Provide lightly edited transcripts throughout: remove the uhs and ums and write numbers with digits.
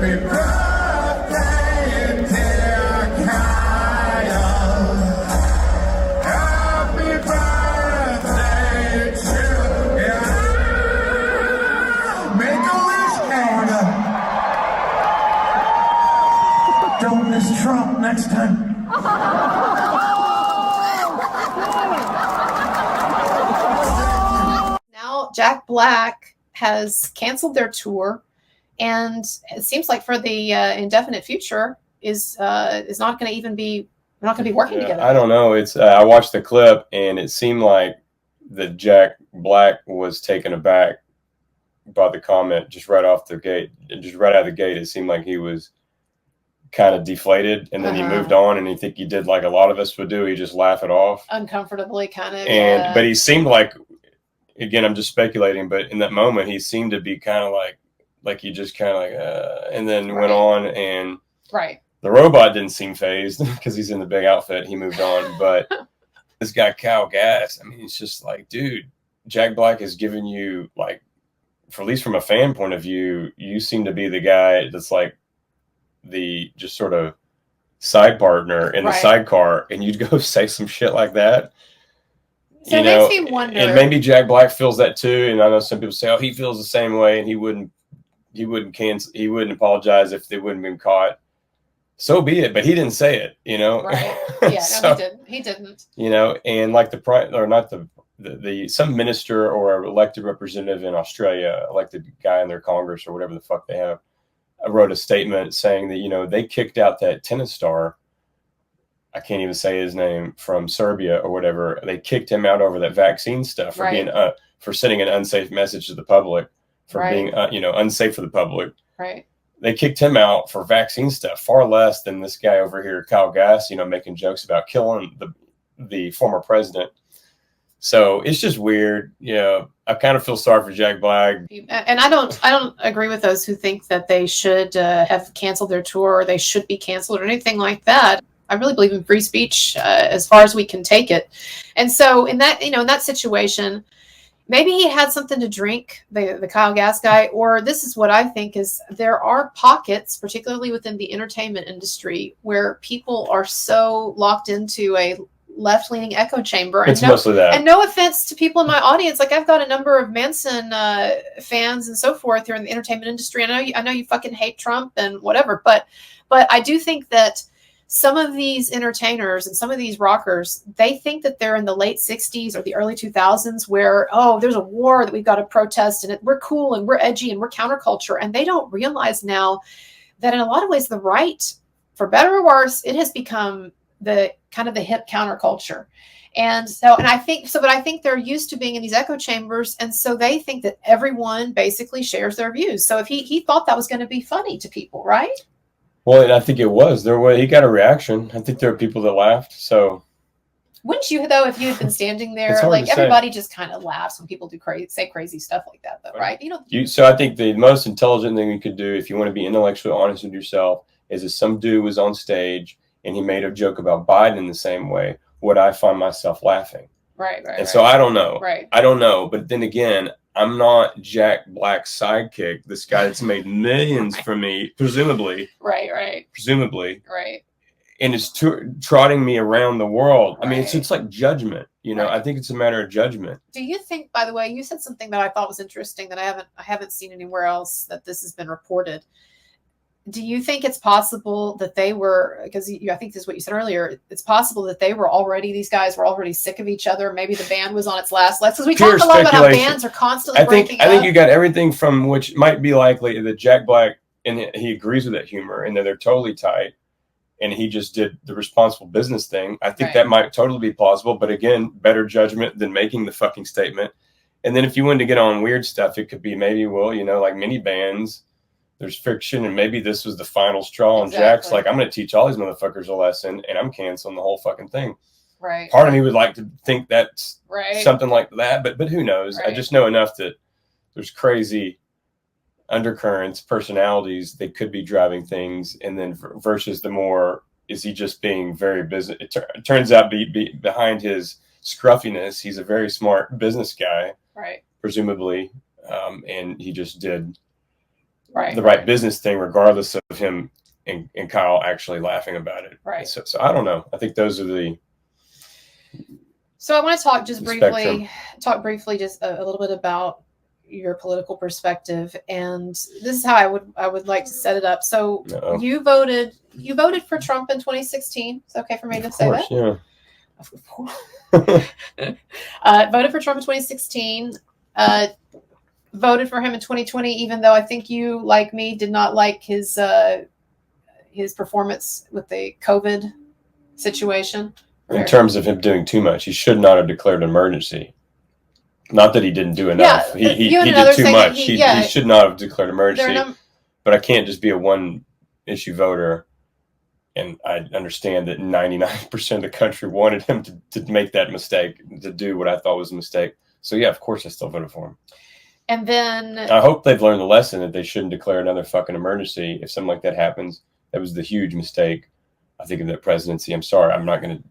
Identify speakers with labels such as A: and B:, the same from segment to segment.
A: birthday, dear Kyle. Happy birthday to you. Make a wish, Canada. Don't miss Trump next time.
B: Now Jack Black has canceled their tour, and it seems like for the indefinite future is not going to even be, we're not going to be working together.
C: I don't know. It's I watched the clip, and it seemed like that Jack Black was taken aback by the comment just right off the gate. Just right out of the gate, it seemed like he was kind of deflated, and then he moved on, and I think he did like a lot of us would do. He just laugh it off
B: uncomfortably, kind of.
C: And but he seemed like, again, I'm just speculating, but in that moment, he seemed to be kind of like he just kind of like, and then went on, and the robot didn't seem phased because he's in the big outfit. He moved on, but this guy Kyle Gass, I mean, it's just like, dude, Jack Black has given you, like, for at least from a fan point of view, you seem to be the guy that's like the just sort of side partner in the sidecar, and you'd go say some shit like that.
B: So it makes me wonder.
C: And maybe Jack Black feels that too. And I know some people say, "Oh, he feels the same way," and he wouldn't apologize if they wouldn't been caught. So be it. But he didn't say it, you know.
B: Right. Yeah.
C: So,
B: no, he didn't.
C: You know, and like some minister or elected representative in Australia, elected guy in their Congress or whatever the fuck they have, wrote a statement saying that, you know, they kicked out that tennis star. I can't even say his name, from Serbia or whatever. They kicked him out over that vaccine stuff for being for sending an unsafe message to the public, for being unsafe for the public.
B: Right.
C: They kicked him out for vaccine stuff, far less than this guy over here, Kyle Gass, you know, making jokes about killing the former president. So it's just weird. You know, I kind of feel sorry for Jack Black.
B: And I don't agree with those who think that they should have canceled their tour, or they should be canceled, or anything like that. I really believe in free speech as far as we can take it. And so in that situation, maybe he had something to drink, the Kyle Gass guy, or this is what I think is, there are pockets, particularly within the entertainment industry, where people are so locked into a left-leaning echo chamber.
C: It's mostly that.
B: And no offense to people in my audience, like I've got a number of Manson fans and so forth here in the entertainment industry. I know you fucking hate Trump and whatever, but I do think that some of these entertainers and some of these rockers, they think that they're in the late 60s or the early 2000s where, oh, there's a war that we've got to protest, and we're cool and we're edgy and we're counterculture. And they don't realize now that in a lot of ways, the right, for better or worse, it has become the kind of the hip counterculture. And so, but I think they're used to being in these echo chambers. And so they think that everyone basically shares their views. So if he thought that was going to be funny to people, right?
C: Well, and I think it was. He got a reaction. I think there were people that laughed. So
B: wouldn't you, though, if you had been standing there, like everybody just kind of laughs when people say crazy stuff like that, though, right?
C: So I think the most intelligent thing you could do, if you want to be intellectually honest with yourself, is if some dude was on stage and he made a joke about Biden in the same way, would I find myself laughing?
B: Right.
C: And so I don't know.
B: Right.
C: I don't know. But then again, I'm not Jack Black's sidekick, this guy that's made millions for me, presumably.
B: Right.
C: Presumably.
B: Right.
C: And is trotting me around the world. Right. I mean, it's like judgment. You know, I think it's a matter of judgment.
B: Do you think, by the way, you said something that I thought was interesting that I haven't seen anywhere else that this has been reported. Do you think it's possible that they were, because I think this is what you said earlier, it's possible that these guys were already sick of each other. Maybe the band was on its last legs. Because we talked a lot about how bands are constantly breaking up.
C: I think you got everything from which might be likely that Jack Black, and he agrees with that humor, and that they're totally tight, and he just did the responsible business thing. I think that might totally be plausible. But again, better judgment than making the fucking statement. And then if you wanted to get on weird stuff, it could be maybe, well, you know, like many bands, there's friction, and maybe this was the final straw. And Jack's like, I'm going to teach all these motherfuckers a lesson, and I'm canceling the whole fucking thing.
B: Right.
C: Part of me would like to think that's something like that, but who knows? I just know enough that there's crazy undercurrents, personalities that could be driving things, and then versus the more, is he just being very business? It turns out behind his scruffiness, he's a very smart business guy,
B: right?
C: Presumably, and he just did the right business thing, regardless of him and Kyle actually laughing about it.
B: Right.
C: So I don't know. I think those are the.
B: So I want to talk just briefly,
C: spectrum.
B: Just a little bit about your political perspective, and this is how I would like to set it up. So you voted for Trump in 2016. It's okay for me to say that?
C: Yeah.
B: Of course. Voted for Trump in 2016. Voted for him in 2020, even though I think you, like me, did not like his performance with the COVID situation.
C: In terms of him doing too much, he should not have declared an emergency. Not that he didn't do enough.
B: Yeah,
C: he did too much. He should not have declared an emergency. But I can't just be a one-issue voter. And I understand that 99% of the country wanted him to make that mistake, to do what I thought was a mistake. So, yeah, of course I still voted for him.
B: And then
C: I hope they've learned the lesson that they shouldn't declare another fucking emergency if something like that happens. That was the huge mistake, I think, of that presidency. I'm sorry. I'm not going to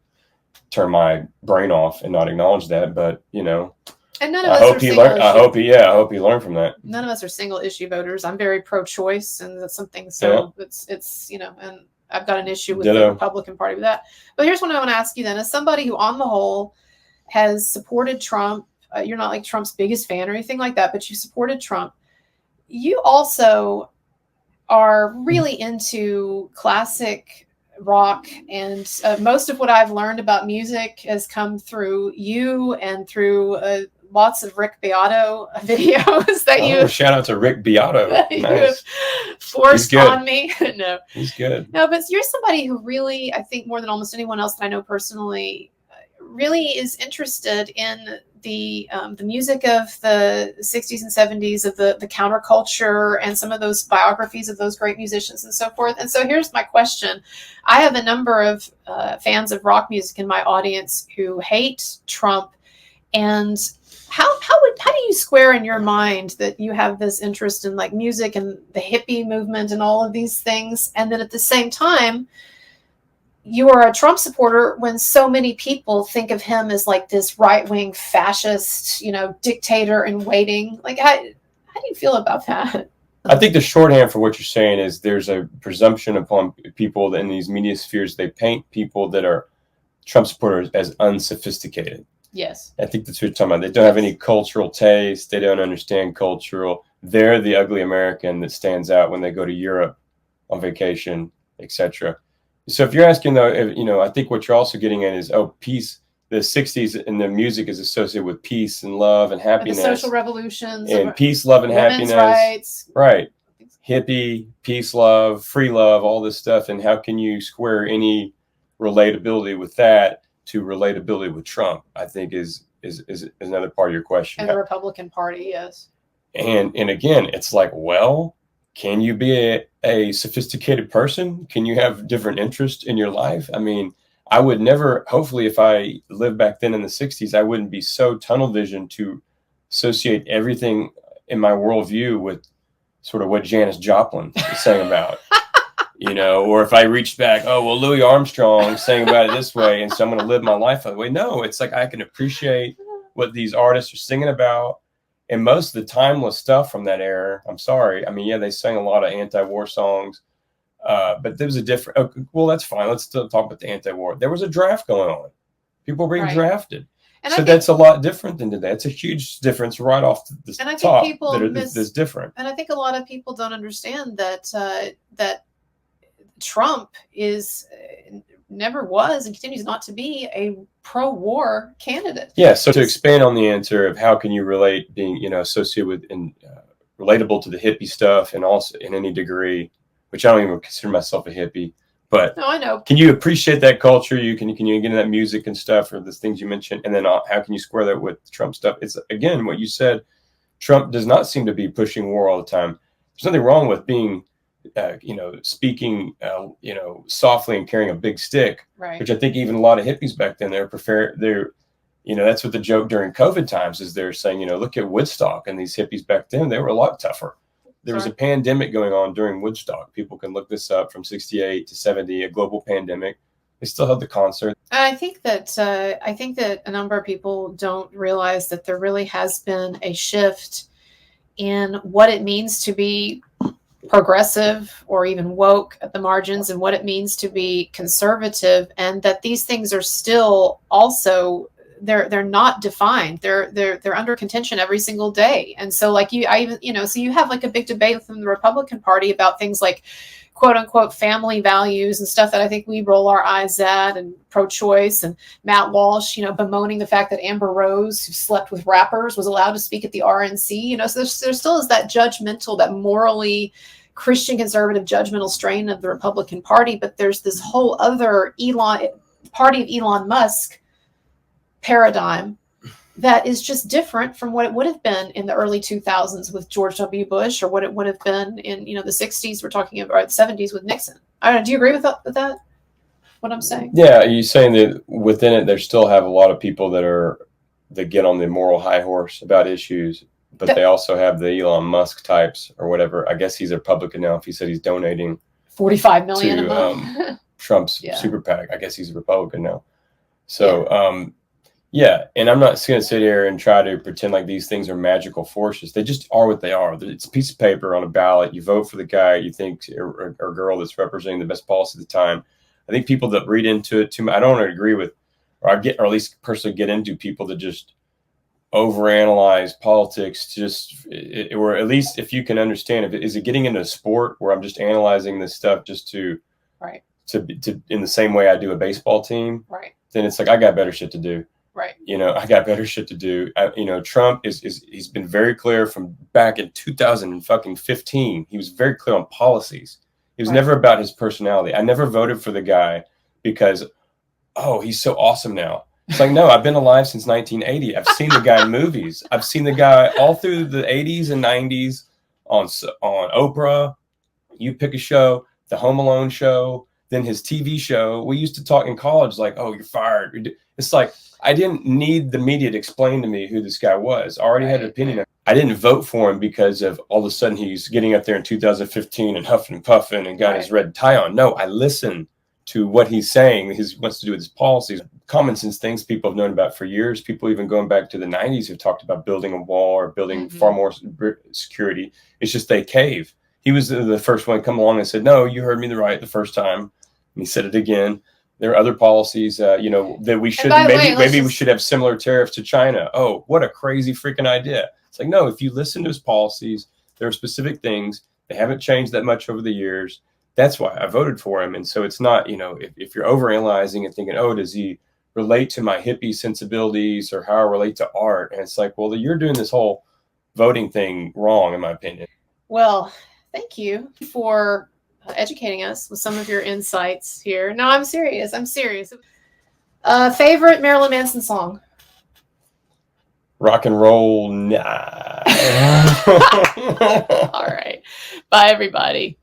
C: turn my brain off and not acknowledge that. But, you know,
B: and none of us are single issue.
C: I hope he learned from that.
B: None of us are single issue voters. I'm very pro-choice, and that's something. So it's you know, and I've got an issue with the Republican Party with that. But here's what I want to ask you then. As somebody who, on the whole, has supported Trump, you're not like Trump's biggest fan or anything like that, but you supported Trump. You also are really into classic rock, and most of what I've learned about music has come through you and through lots of Rick Beato videos that you
C: shout out to Rick Beato. Nice.
B: Forced on me. No,
C: he's good.
B: No, but you're somebody who really, I think more than almost anyone else that I know personally, really is interested in the music of the 60s and 70s, of the counterculture, and some of those biographies of those great musicians and so forth. And so here's my question. I have a number of fans of rock music in my audience who hate Trump. And how do you square in your mind that you have this interest in like music and the hippie movement and all of these things, and then at the same time you are a Trump supporter when so many people think of him as like this right-wing fascist, you know, dictator in waiting? Like, how do you feel about that?
C: I think the shorthand for what you're saying is there's a presumption upon people in these media spheres. They paint people that are Trump supporters as unsophisticated.
B: Yes.
C: I think that's what you're talking about. They don't have any cultural taste. They don't understand cultural. They're the ugly American that stands out when they go to Europe on vacation, etc. So if you're asking, though, you know, I think what you're also getting at is, peace. The 60s and the music is associated with peace and love and happiness.
B: And the social revolutions.
C: And peace, love, and happiness.
B: Rights.
C: Right. Hippie, peace, love, free love, all this stuff. And how can you square any relatability with that to relatability with Trump, I think is another part of your question.
B: And the Republican Party, yes.
C: And again, it's like, well, can you be a sophisticated person? Can you have different interests in your life? I mean, I would never, hopefully if I lived back then in the 60s, I wouldn't be so tunnel vision to associate everything in my worldview with sort of what Janis Joplin is saying about. You know, or if I reached back, Louis Armstrong sang about it this way, and so I'm going to live my life that way. No, it's like I can appreciate what these artists are singing about, and most of the timeless stuff from that era. I'm sorry. I mean, yeah, they sang a lot of anti-war songs, but there was a different. Okay, well, that's fine. Let's still talk about the anti-war. There was a draft going on. People were being drafted. And so that's a lot different than today. It's a huge difference right off the top.
B: And I think people
C: that's different.
B: And I think a lot of people don't understand that that Trump is never was and continues not to be a pro-war candidate.
C: Yeah. So to expand on the answer of how can you relate being, you know, associated with and relatable to the hippie stuff, and also in any degree, which I don't even consider myself a hippie, but
B: no, I know.
C: Can you appreciate that culture? Can you get into that music and stuff, or the things you mentioned, and then how can you square that with Trump stuff? It's again what you said. Trump does not seem to be pushing war all the time. There's nothing wrong with being speaking, softly and carrying a big stick,
B: right?
C: Which I think even a lot of hippies back then, that's what the joke during COVID times is. They're saying, look at Woodstock, and these hippies back then, they were a lot tougher. There was a pandemic going on during Woodstock. People can look this up, from 68 to 70, a global pandemic. They still held the concert.
B: I think that a number of people don't realize that there really has been a shift in what it means to be progressive or even woke at the margins, and what it means to be conservative, and that these things are still also they're not defined. They're under contention every single day. And so like so you have like a big debate within the Republican Party about things like quote unquote family values and stuff that I think we roll our eyes at, and pro-choice, and Matt Walsh, bemoaning the fact that Amber Rose, who slept with rappers, was allowed to speak at the RNC. So there still is that judgmental, that morally Christian conservative judgmental strain of the Republican Party. But there's this whole other party of Elon Musk paradigm that is just different from what it would have been in the early 2000s with George W. Bush, or what it would have been in the 60s. We're talking about, or the 70s with Nixon. I don't know. Do you agree with that? What I'm saying?
C: Yeah, you're saying that within it, there still have a lot of people that get on the moral high horse about issues, but they also have the Elon Musk types or whatever. I guess he's a Republican now. If he said he's donating
B: $45 million
C: to
B: a month.
C: Trump's super PAC, I guess he's a Republican now. So. Yeah, and I'm not going to sit here and try to pretend like these things are magical forces. They just are what they are. It's a piece of paper on a ballot. You vote for the guy you think or girl that's representing the best policy at the time. I think people that read into it too much, I don't agree with, or at least personally get into people that just overanalyze politics. Or at least if you can understand, is it getting into a sport where I'm just analyzing this stuff just to in the same way I do a baseball team?
B: Right.
C: Then it's like I got better shit to do.
B: Right.
C: I got better shit to do. Trump he's been very clear from back in 2015. He was very clear on policies. He was never about his personality. I never voted for the guy because, he's so awesome now. It's like, no, I've been alive since 1980. I've seen the guy in movies. I've seen the guy all through the 80s and 90s on Oprah. You pick a show, the Home Alone show, then his TV show. We used to talk in college like, oh, you're fired. It's like, I didn't need the media to explain to me who this guy was. I already had an opinion. I didn't vote for him because of all of a sudden he's getting up there in 2015 and huffing and puffing and got his red tie on. No, I listened to what he's saying. He wants to do with his policies. Common sense things people have known about for years. People even going back to the 90s have talked about building a wall or building far more security. It's just they cave. He was the first one to come along and said, no, you heard me the first time. And he said it again. There are other policies, that we should maybe we should have similar tariffs to China. Oh, what a crazy freaking idea! It's like, no, if you listen to his policies, there are specific things. They haven't changed that much over the years. That's why I voted for him. And so it's not, if you're overanalyzing and thinking, oh, does he relate to my hippie sensibilities or how I relate to art? And it's like, well, you're doing this whole voting thing wrong, in my opinion.
B: Well, thank you for educating us with some of your insights here. No, I'm serious. Favorite Marilyn Manson song?
C: Rock and roll. Nah.
B: All right. Bye, everybody.